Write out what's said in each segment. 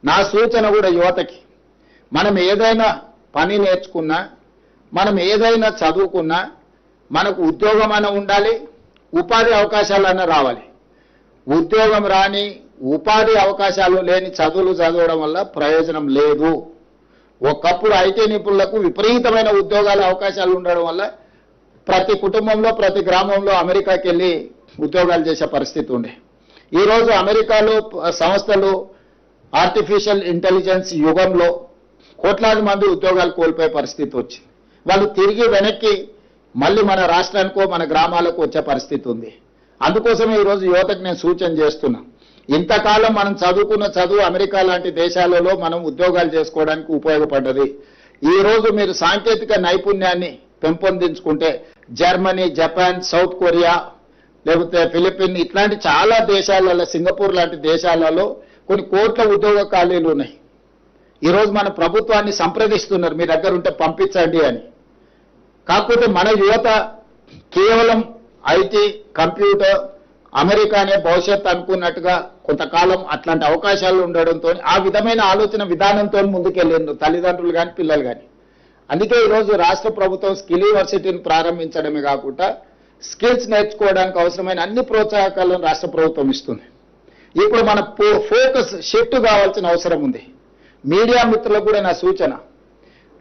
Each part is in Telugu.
నా సూచన కూడా యువతకి, మనం ఏదైనా పని నేర్చుకున్నా, మనం ఏదైనా చదువుకున్నా మనకు ఉద్యోగమైనా ఉండాలి, ఉపాధి అవకాశాలన్నా రావాలి. ఉద్యోగం రాని, ఉపాధి అవకాశాలు లేని చదువులు చదవడం వల్ల ప్రయోజనం లేదు. ఒకప్పుడు ఐటీ నిపుణులకు విపరీతమైన ఉద్యోగాల అవకాశాలు ఉండడం వల్ల ప్రతి కుటుంబంలో, ప్రతి గ్రామంలో అమెరికాకి వెళ్ళి ఉద్యోగాలు చేసే పరిస్థితి ఉండే. ఈరోజు అమెరికాలో సంస్థలు ఆర్టిఫిషియల్ ఇంటెలిజెన్స్ యుగంలో కోట్లాది మంది ఉద్యోగాలు కోల్పోయే పరిస్థితి వచ్చింది. వాళ్ళు తిరిగి వెనక్కి మళ్ళీ మన రాష్ట్రానికో మన గ్రామాలకు వచ్చే పరిస్థితి ఉంది. అందుకోసమే ఈరోజు యువతకు నేను సూచన చేస్తున్నా, ఇంతకాలం మనం చదువుకున్న చదువు అమెరికా లాంటి దేశాలలో మనం ఉద్యోగాలు చేసుకోవడానికి ఉపయోగపడ్డది. ఈరోజు మీరు సాంకేతిక నైపుణ్యాన్ని పెంపొందించుకుంటే జర్మనీ, జపాన్, సౌత్ కొరియా, లేకపోతే ఫిలిపిన్ ఇట్లాంటి చాలా దేశాలలో, సింగపూర్ లాంటి దేశాలలో కొన్ని కోట్ల ఉద్యోగ ఖాళీలు ఉన్నాయి. ఈరోజు మన ప్రభుత్వాన్ని సంప్రదిస్తున్నారు, మీ దగ్గర ఉంటే పంపించండి అని. కాకపోతే మన యువత కేవలం ఐటీ, కంప్యూటర్, అమెరికానే భవిష్యత్తు అనుకున్నట్టుగా కొంతకాలం అట్లాంటి అవకాశాలు ఉండడంతో ఆ విధమైన ఆలోచన విధానంతో ముందుకెళ్ళిండ్రు తల్లిదండ్రులు కానీ పిల్లలు కానీ. అందుకే ఈరోజు రాష్ట్ర ప్రభుత్వం స్కిల్ యూనివర్సిటీని ప్రారంభించడమే కాకుండా స్కిల్స్ నేర్చుకోవడానికి అవసరమైన అన్ని ప్రోత్సాహకాలను రాష్ట్ర ప్రభుత్వం ఇస్తుంది. ఇప్పుడు మన ఫోకస్ షిఫ్ట్ కావాల్సిన అవసరం ఉంది. మీడియా మిత్రులకు కూడా నా సూచన,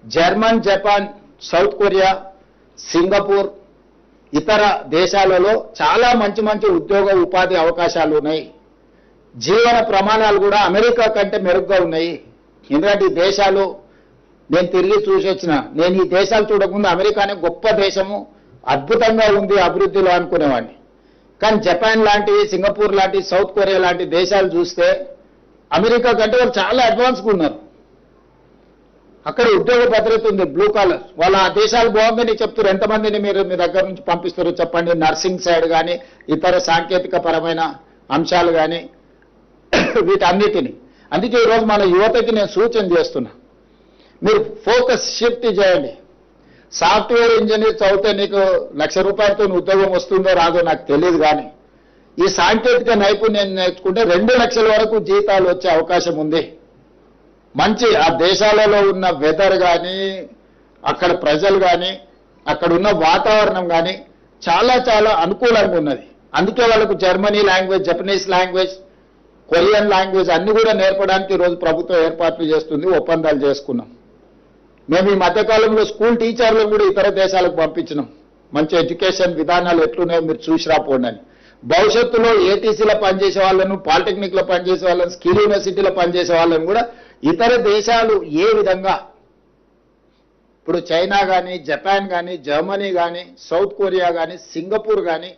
German, Japan, south Korea, Singapore ఇతర దేశాలలో చాలా మంచి మంచి ఉద్యోగ ఉపాధి అవకాశాలు ఉన్నాయి. జీవన ప్రమాణాలు కూడా అమెరికా కంటే మెరుగ్గా ఉన్నాయి. ఎందుకంటే ఈ దేశాలు నేను తిరిగి చూసి వచ్చిన, నేను ఈ దేశాలు చూడకుండా అమెరికానే గొప్ప దేశము, అద్భుతంగా ఉంది అభివృద్ధిలో అనుకునేవాడిని. కానీ జపాన్ లాంటివి, సింగపూర్ లాంటి, సౌత్ కొరియా లాంటి దేశాలు చూస్తే అమెరికా కంటే వాళ్ళు చాలా అడ్వాన్స్గా ఉన్నారు. అక్కడ ఉద్యోగ భద్రత ఉంది, బ్లూ కాలర్. వాళ్ళ ఆ దేశాలు బాగుందని చెప్తారు. ఎంతమందిని మీరు మీ దగ్గర నుంచి పంపిస్తారో చెప్పండి, నర్సింగ్ సైడ్ కానీ ఇతర సాంకేతిక పరమైన అంశాలు కానీ వీటన్నిటిని. అందుకే ఈరోజు మన యువతకి నేను సూచన చేస్తున్నా, మీరు ఫోకస్ షిఫ్ట్ చేయండి. సాఫ్ట్వేర్ ఇంజనీర్ చదివితే నీకు ₹1,00,000 ఉద్యోగం వస్తుందో రాదో నాకు తెలియదు, కానీ ఈ సాంకేతిక నైపుణ్యం నేర్చుకుంటే 2 లక్షల వరకు జీతాలు వచ్చే అవకాశం ఉంది. మంచి ఆ దేశాలలో ఉన్న వెదర్ కానీ, అక్కడ ప్రజలు కానీ, అక్కడ ఉన్న వాతావరణం కానీ చాలా చాలా అనుకూలంగా ఉన్నది. అందుకే వాళ్ళకు Germany language, Japanese language, Korean language అన్ని కూడా నేర్పడానికి ఈరోజు ప్రభుత్వం ఏర్పాట్లు చేస్తుంది, ఒప్పందాలు చేసుకున్నాం. మేము ఈ మధ్యకాలంలో స్కూల్ టీచర్లను కూడా ఇతర దేశాలకు పంపించినాం. మంచి ఎడ్యుకేషన్ విధానాలు ఎట్లున్నాయో మీరు చూసి రాపోండి అని. భవిష్యత్తులో ఏటీసీలో పనిచేసే వాళ్ళను, పాలిటెక్నిక్లో పనిచేసే వాళ్ళను, స్కిల్ యూనివర్సిటీలో పనిచేసే వాళ్ళను కూడా ఇతర దేశాలు ఏ విధంగా, ఇప్పుడు చైనా కానీ, జపాన్ కానీ, జర్మనీ కానీ, సౌత్ కొరియా కానీ, సింగపూర్ కానీ,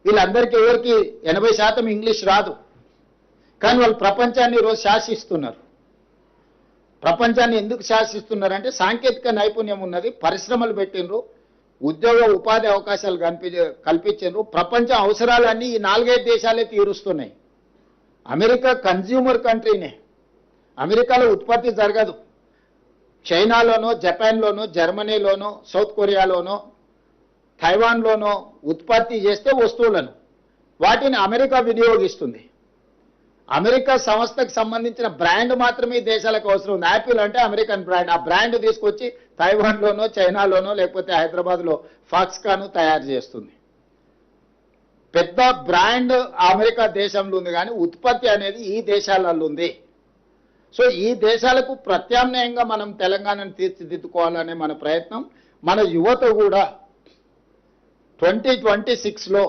వీళ్ళందరికీ ఎవరికి 80% ఇంగ్లీష్ రాదు, కానీ వాళ్ళు ప్రపంచాన్ని ఈరోజు శాసిస్తున్నారు. ప్రపంచాన్ని ఎందుకు శాసిస్తున్నారంటే సాంకేతిక నైపుణ్యం ఉన్నది, పరిశ్రమలు పెట్టినరు, ఉద్యోగ ఉపాధి అవకాశాలు కల్పించారు. ప్రపంచ అవసరాలన్నీ ఈ 4-5 దేశాలే తీరుస్తున్నాయి. అమెరికా కన్జ్యూమర్ కంట్రీనే, అమెరికాలో ఉత్పత్తి జరగదు. చైనాలోనో, జపాన్లోనో, జర్మనీలోనో, సౌత్ కొరియాలోనో, తైవాన్లోనో ఉత్పత్తి చేస్తే వస్తువులను వాటిని అమెరికా వినియోగిస్తుంది. అమెరికా సంస్థకు సంబంధించిన బ్రాండ్ మాత్రమే ఈ దేశాలకు అవసరం ఉంది. యాపిల్ అంటే అమెరికన్ బ్రాండ్, ఆ బ్రాండ్ తీసుకొచ్చి తైవాన్లోనో, చైనాలోనో, లేకపోతే హైదరాబాద్లో ఫాక్స్కాన్ తయారు చేస్తుంది. పెద్ద బ్రాండ్ అమెరికా దేశంలో ఉంది, కానీ ఉత్పత్తి అనేది ఈ దేశాలలో ఉంది. సో ఈ దేశాలకు ప్రత్యామ్నాయంగా మనం తెలంగాణను తీర్చిదిద్దుకోవాలనే మన ప్రయత్నం. మన యువత కూడా 2026లో